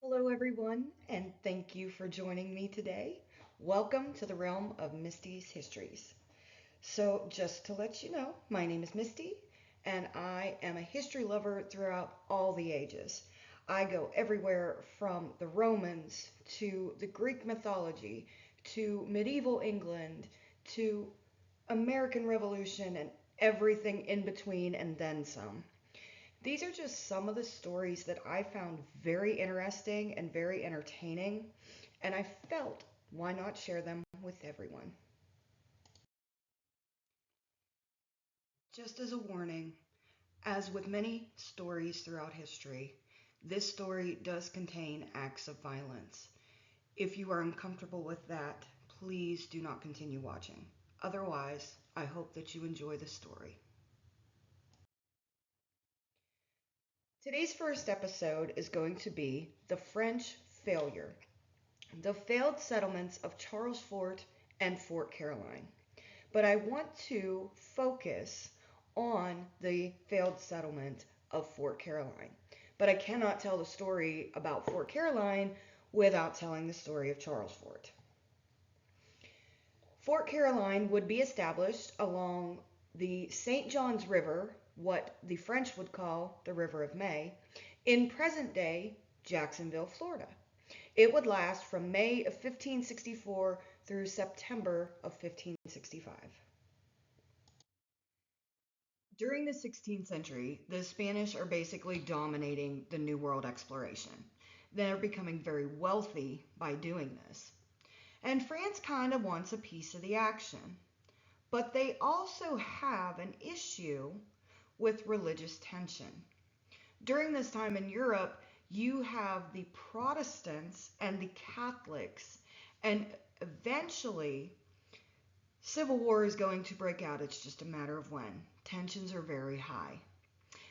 Hello, everyone, and thank you for joining me today. Welcome to the realm of Misty's Histories. So, just to let you know, my name is Misty, and I am a history lover throughout all the ages. I go everywhere from the Romans to the Greek mythology to medieval England to American Revolution and everything in between and then some. These are just some of the stories that I found very interesting and very entertaining, and I felt why not share them with everyone. Just as a warning, as with many stories throughout history, this story does contain acts of violence. If you are uncomfortable with that, please do not continue watching. Otherwise, I hope that you enjoy the story. Today's first episode is going to be the French failure. The failed settlements of Charlesfort and Fort Caroline. But I want to focus on the failed settlement of Fort Caroline. But I cannot tell the story about Fort Caroline without telling the story of Charlesfort. Fort Caroline would be established along the St. Johns River, what the French would call the River of May, in present day Jacksonville, Florida. It would last from May of 1564 through September of 1565. During the 16th century, the Spanish are basically dominating the New World exploration. They're becoming very wealthy by doing this. And France kind of wants a piece of the action. But they also have an issue with religious tension. During this time in Europe, you have the Protestants and the Catholics, and eventually civil war is going to break out. It's just a matter of when. Tensions are very high.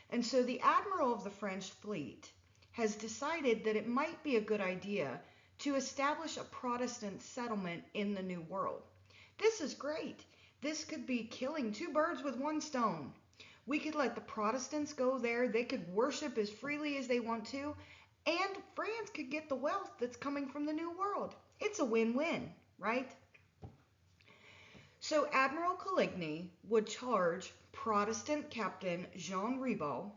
And so the admiral of the French fleet has decided that it might be a good idea to establish a Protestant settlement in the New World. This is great. This could be killing two birds with one stone. We could let the Protestants go there, they could worship as freely as they want to, and France could get the wealth that's coming from the New World. It's a win win, right? So Admiral Coligny would charge Protestant Captain Jean Ribault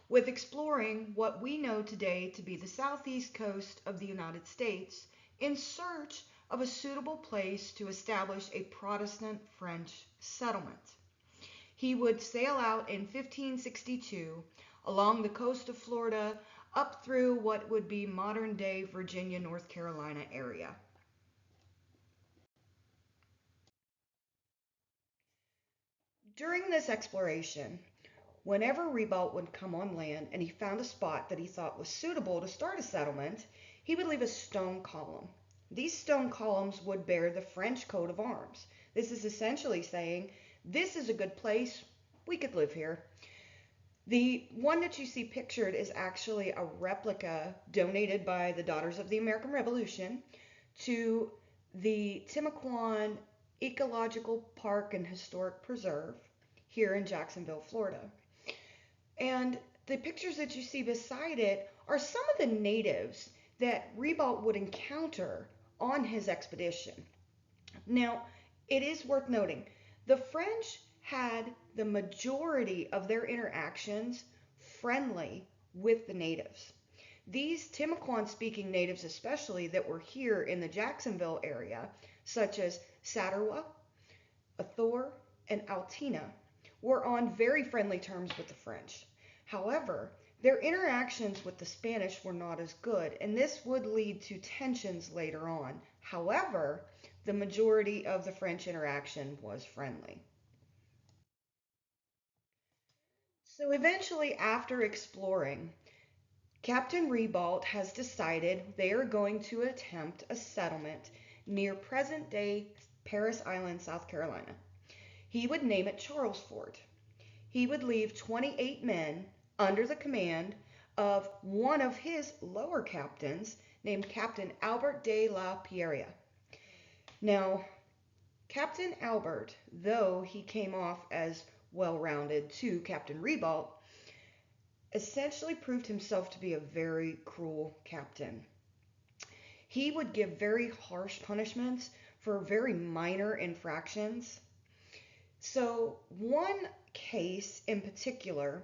with exploring what we know today to be the southeast coast of the United States in search of a suitable place to establish a Protestant French settlement. He would sail out in 1562 along the coast of Florida up through what would be modern day Virginia, North Carolina area. During this exploration, whenever Ribault would come on land and he found a spot that he thought was suitable to start a settlement, he would leave a stone column. These stone columns would bear the French coat of arms. This is essentially saying, this is a good place, we could live here. The one that you see pictured is actually a replica donated by the Daughters of the American Revolution to the Timaquan Ecological Park and Historic Preserve here in Jacksonville, Florida. And the pictures that you see beside it are some of the natives that Ribault would encounter on his expedition. Now, it is worth noting the French had the majority of their interactions friendly with the natives. These Timaquan speaking natives, especially that were here in the Jacksonville area, such as Satarwa, Athor, and Altina, were on very friendly terms with the French. However, their interactions with the Spanish were not as good, and this would lead to tensions later on. However, the majority of the French interaction was friendly. So eventually, after exploring, Captain Ribault has decided they are going to attempt a settlement near present day Paris Island, South Carolina. He would name it Charlesfort. He would leave 28 men under the command of one of his lower captains named Captain Albert de la Pierria. Now, Captain Albert, though he came off as well rounded to Captain Ribault, essentially proved himself to be a very cruel captain. He would give very harsh punishments for very minor infractions. So, one case in particular,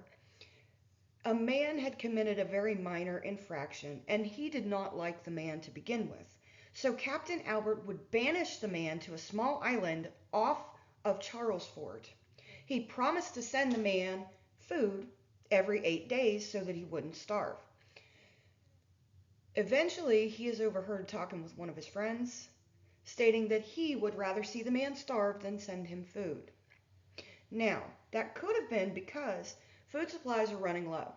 a man had committed a very minor infraction, and he did not like the man to begin with. So Captain Albert would banish the man to a small island off of Charlesfort. He promised to send the man food every 8 days so that he wouldn't starve. Eventually, he is overheard talking with one of his friends, stating that he would rather see the man starve than send him food. Now, that could have been because food supplies are running low.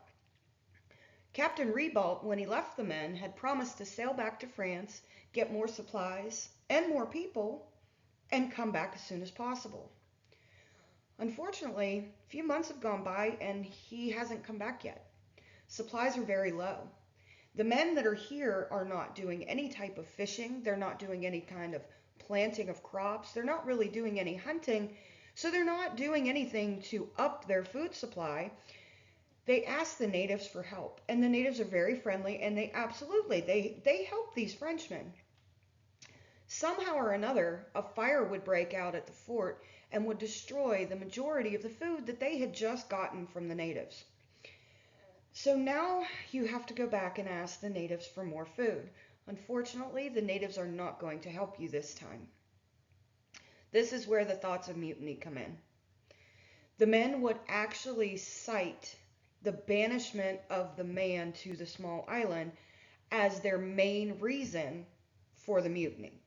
Captain Ribault, when he left the men, had promised to sail back to France, get more supplies and more people, and come back as soon as possible. Unfortunately, a few months have gone by and he hasn't come back yet. Supplies are very low. The men that are here are not doing any type of fishing. They're not doing any kind of planting of crops. They're not really doing any hunting. So they're not doing anything to up their food supply. They ask the natives for help, and the natives are very friendly, and they help these Frenchmen. Somehow or another, a fire would break out at the fort and would destroy the majority of the food that they had just gotten from the natives. So now you have to go back and ask the natives for more food. Unfortunately, the natives are not going to help you this time. This is where the thoughts of mutiny come in. The men would actually cite the banishment of the man to the small island as their main reason for the mutiny.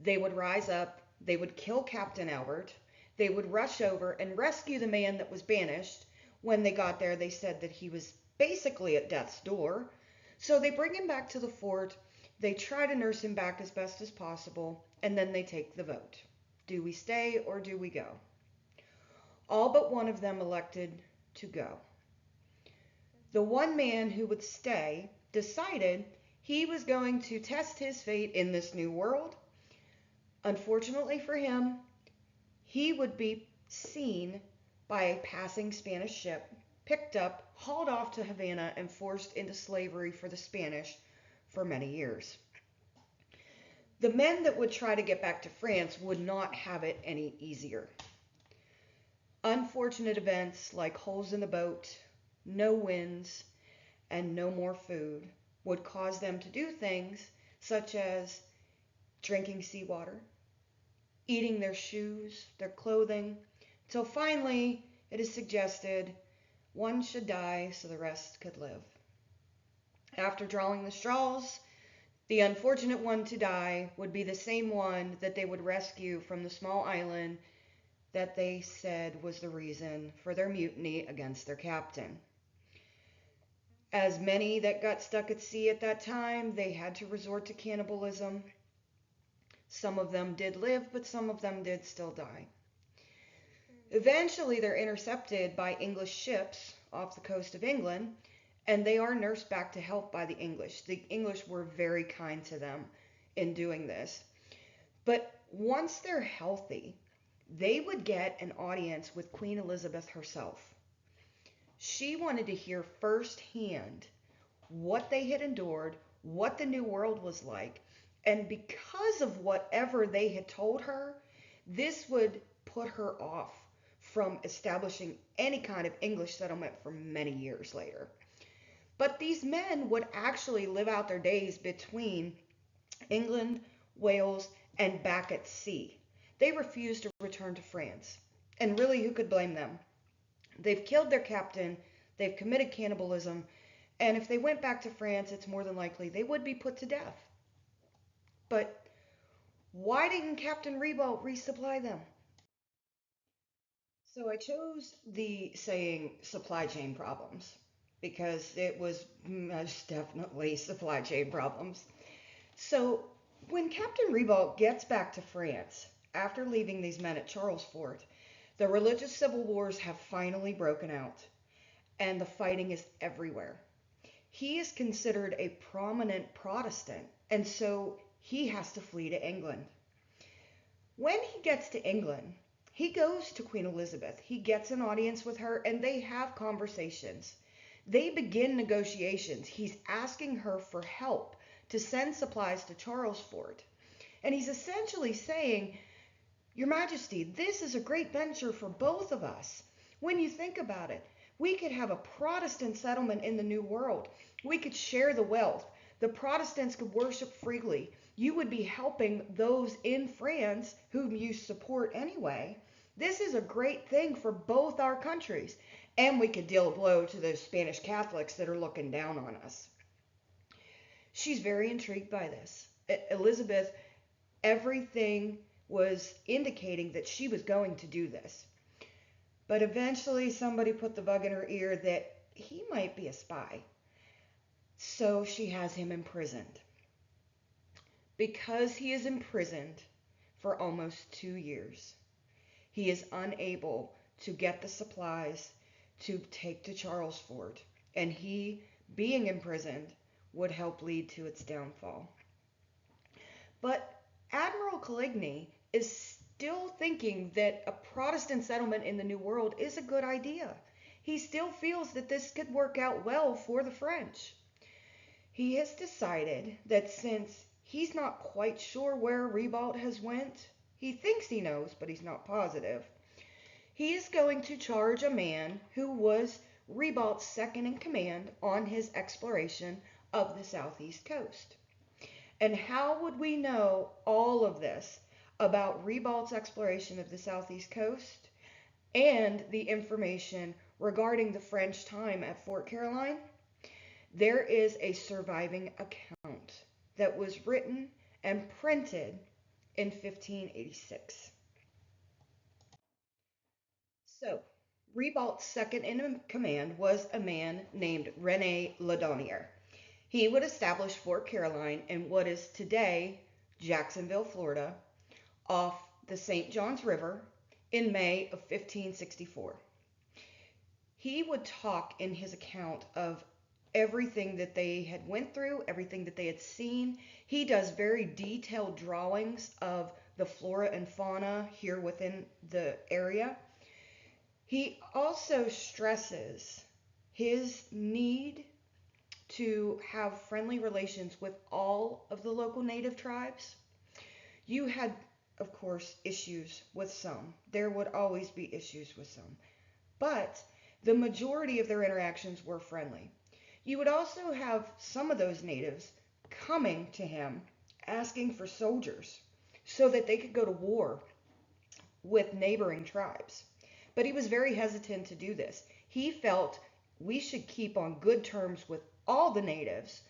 They would rise up, they would kill Captain Albert, they would rush over and rescue the man that was banished. When they got there, they said that he was basically at death's door. So they bring him back to the fort, they try to nurse him back as best as possible, and then they take the vote. Do we stay or do we go? All but one of them elected to go. The one man who would stay decided he was going to test his fate in this new world. Unfortunately for him, he would be seen by a passing Spanish ship, picked up, hauled off to Havana, and forced into slavery for the Spanish for many years. The men that would try to get back to France would not have it any easier. Unfortunate events like holes in the boat, no winds, and no more food would cause them to do things such as drinking seawater, eating their shoes, their clothing, till finally it is suggested one should die so the rest could live. After drawing the straws, the unfortunate one to die would be the same one that they would rescue from the small island that they said was the reason for their mutiny against their captain. As many that got stuck at sea at that time, they had to resort to cannibalism. Some of them did live, but some of them did still die. Eventually, they're intercepted by English ships off the coast of England, and they are nursed back to health by the English. The English were very kind to them in doing this. But once they're healthy, they would get an audience with Queen Elizabeth herself. She wanted to hear firsthand what they had endured, what the new world was like, and because of whatever they had told her, this would put her off from establishing any kind of English settlement for many years later. But these men would actually live out their days between England, Wales, and back at sea. They refused to return to France. And really, who could blame them? They've killed their captain, they've committed cannibalism, and if they went back to France, it's more than likely they would be put to death. But why didn't Captain Ribault resupply them? So I chose the saying supply chain problems because it was most definitely supply chain problems. So when Captain Ribault gets back to France after leaving these men at Charlesfort, the religious civil wars have finally broken out and the fighting is everywhere. He is considered a prominent Protestant, and so he has to flee to England. When he gets to England, he goes to Queen Elizabeth. He gets an audience with her and they have conversations. They begin negotiations. He's asking her for help to send supplies to Charlesfort. And he's essentially saying, Your Majesty, this is a great venture for both of us. When you think about it, we could have a Protestant settlement in the New World. We could share the wealth. The Protestants could worship freely. You would be helping those in France whom you support anyway. This is a great thing for both our countries. And we could deal a blow to those Spanish Catholics that are looking down on us. She's very intrigued by this. Elizabeth, everything was indicating that she was going to do this. But eventually somebody put the bug in her ear that he might be a spy. So she has him imprisoned. Because he is imprisoned for almost 2 years, he is unable to get the supplies to take to Charlesfort. And he, being imprisoned, would help lead to its downfall. But Admiral Coligny is still thinking that a Protestant settlement in the New World is a good idea. He still feels that this could work out well for the French. He has decided that since he's not quite sure where Ribault has went, he thinks he knows, but he's not positive, he is going to charge a man who was Ribault's second in command on his exploration of the southeast coast. And how would we know all of this about Ribault's exploration of the southeast coast and the information regarding the French time at Fort Caroline? There is a surviving account that was written and printed in 1586. So, Ribault's second in command was a man named René Laudonnière. He would establish Fort Caroline in what is today Jacksonville, Florida, off the St. Johns River in May of 1564. He would talk in his account of everything that they had went through, everything that they had seen. He does very detailed drawings of the flora and fauna here within the area. He also stresses his need to have friendly relations with all of the local native tribes. You had, of course, issues with some. There would always be issues with some. But the majority of their interactions were friendly. You would also have some of those natives coming to him asking for soldiers so that they could go to war with neighboring tribes. But he was very hesitant to do this. He felt we should keep on good terms with all the natives.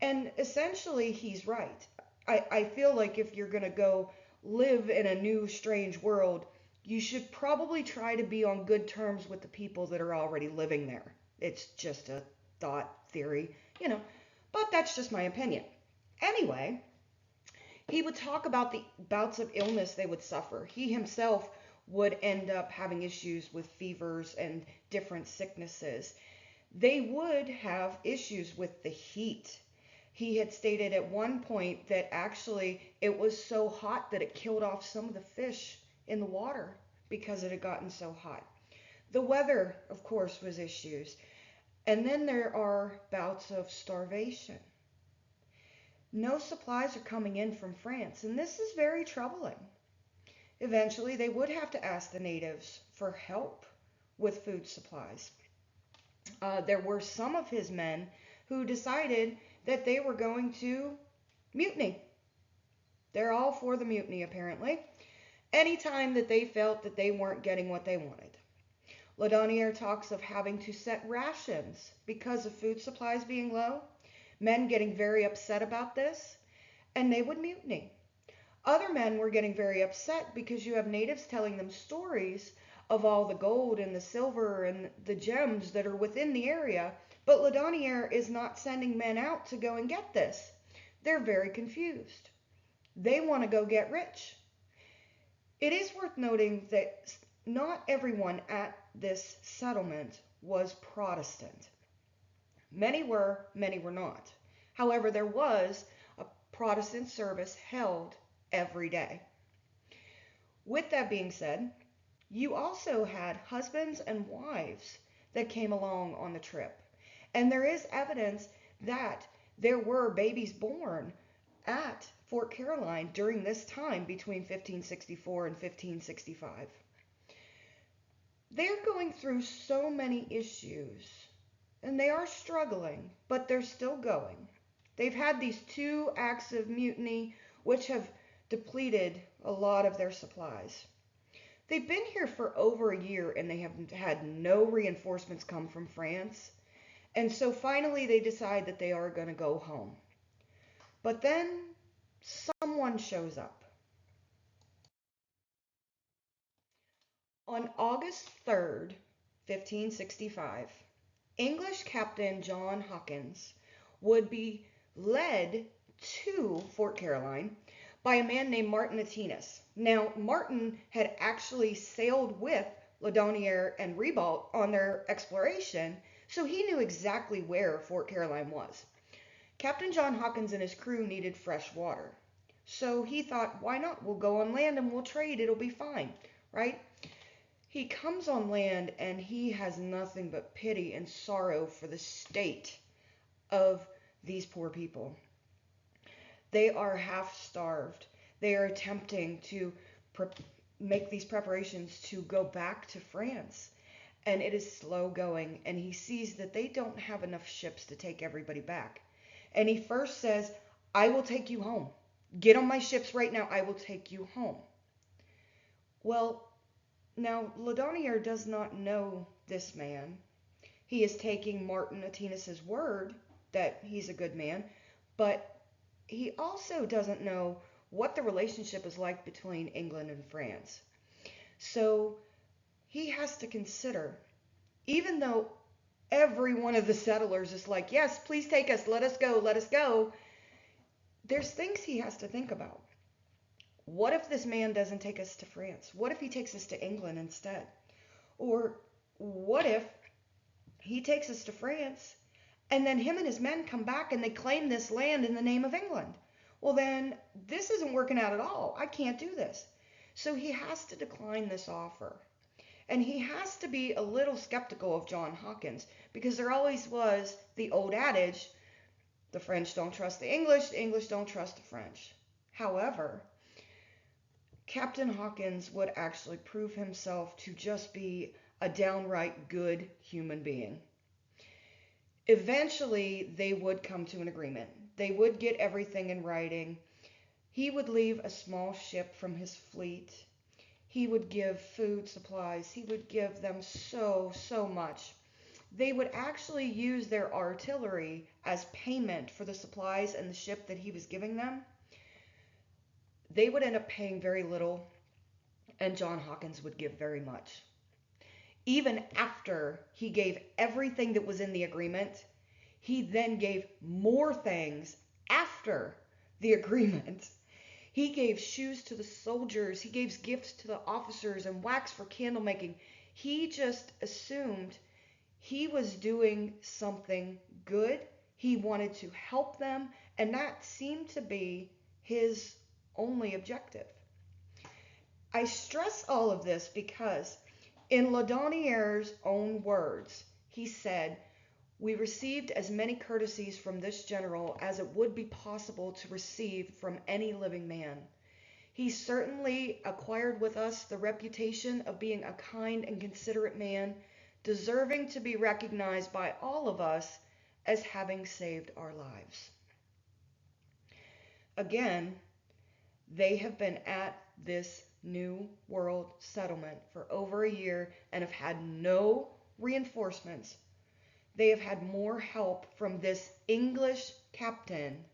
And essentially, he's right. I feel like if you're going to go live in a new, strange world, you should probably try to be on good terms with the people that are already living there. It's just a thought theory, but that's just my opinion. Anyway, he would talk about the bouts of illness they would suffer. He himself would end up having issues with fevers and different sicknesses. They would have issues with the heat. He had stated at one point that actually it was so hot that it killed off some of the fish in the water because it had gotten so hot. The weather, of course, was issues. And then there are bouts of starvation. No supplies are coming in from France, and this is very troubling. Eventually, they would have to ask the natives for help with food supplies. There were some of his men who decided that they were going to mutiny. They're all for the mutiny, apparently, anytime that they felt that they weren't getting what they wanted. Laudonnière talks of having to set rations because of food supplies being low, men getting very upset about this, and they would mutiny. Other men were getting very upset because you have natives telling them stories of all the gold and the silver and the gems that are within the area, but Laudonnière is not sending men out to go and get this. They're very confused. They want to go get rich. It is worth noting that not everyone at this settlement was Protestant. Many were not. However, there was a Protestant service held every day. With that being said, you also had husbands and wives that came along on the trip. And there is evidence that There were babies born at Fort Caroline during this time between 1564 and 1565. They're going through so many issues and they are struggling, but they're still going. They've had these two acts of mutiny which have depleted a lot of their supplies. They've been here for over a year and they have had no reinforcements come from France. And so finally they decide that they are going to go home. But then someone shows up. On August 3rd, 1565, English Captain John Hawkins would be led to Fort Caroline by a man named Martin Atinas. Now, Martin had actually sailed with Laudonnière and Ribault on their exploration, so he knew exactly where Fort Caroline was. Captain John Hawkins and his crew needed fresh water. So he thought, why not? We'll go on land and we'll trade. It'll be fine, right? He comes on land and he has nothing but pity and sorrow for the state of these poor people. They are half starved. They are attempting to make these preparations to go back to France. And it is slow going. And he sees that they don't have enough ships to take everybody back. And he first says, I will take you home. Get on my ships right now. I will take you home. Well, now Laudonnière does not know this man. He is taking Martin Atinas' word that he's a good man, but he also doesn't know what the relationship is like between England and France. So he has to consider, even though every one of the settlers is like, yes, please take us, let us go, there's things he has to think about. What if this man doesn't take us to France? What if he takes us to England instead? Or what if he takes us to France and then him and his men come back and they claim this land in the name of England? Well, then this isn't working out at all. I can't do this. So he has to decline this offer. And he has to be a little skeptical of John Hawkins because there always was the old adage, the French don't trust the English don't trust the French. However, Captain Hawkins would actually prove himself to just be a downright good human being. Eventually, they would come to an agreement. They would get everything in writing. He would leave a small ship from his fleet. He would give food supplies. He would give them so much. They would actually use their artillery as payment for the supplies and the ship that he was giving them. They would end up paying very little, and John Hawkins would give very much. Even after he gave everything that was in the agreement, he then gave more things after the agreement. He gave shoes to the soldiers, he gave gifts to the officers and wax for candle making. He just assumed he was doing something good. He wanted to help them, and that seemed to be his only objective. I stress all of this because in Laudonnière's own words, he said, we received as many courtesies from this general as it would be possible to receive from any living man. He certainly acquired with us the reputation of being a kind and considerate man, deserving to be recognized by all of us as having saved our lives. Again, they have been at this New World settlement for over a year and have had no reinforcements. They have had more help from this English captain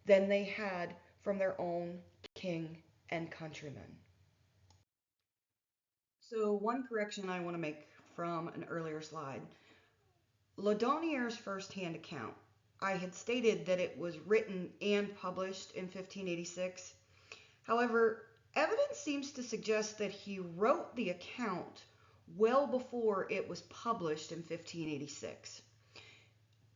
than they had from their own king and countrymen. So one correction I want to make from an earlier slide. Laudonnière's first-hand account. I had stated that it was written and published in 1586. However, evidence seems to suggest that he wrote the account well before it was published in 1586.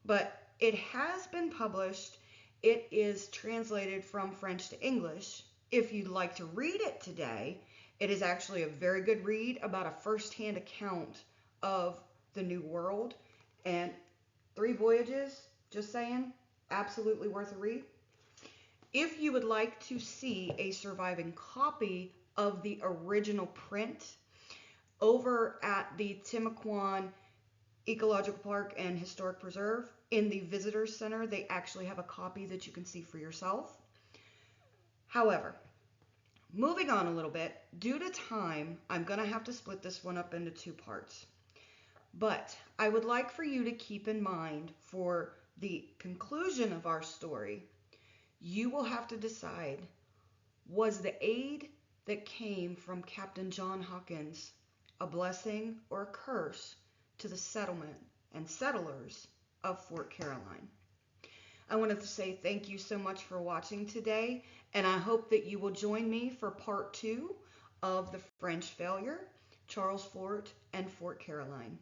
But it has been published. It is translated from French to English. If you'd like to read it today, it is actually a very good read about a first-hand account of the New World and 3 voyages, just saying. Absolutely worth a read. If you would like to see a surviving copy of the original print, over at the Timaquan Ecological Park and Historic Preserve in the Visitor Center, they actually have a copy that you can see for yourself. However, moving on a little bit, due to time, I'm going to have to split this one up into two parts. But I would like for you to keep in mind for the conclusion of our story, you will have to decide, was the aid that came from Captain John Hawkins a blessing or a curse to the settlement and settlers of Fort Caroline? I wanted to say thank you so much for watching today, and I hope that you will join me for part 2 of the French failure, Charlesfort and Fort Caroline.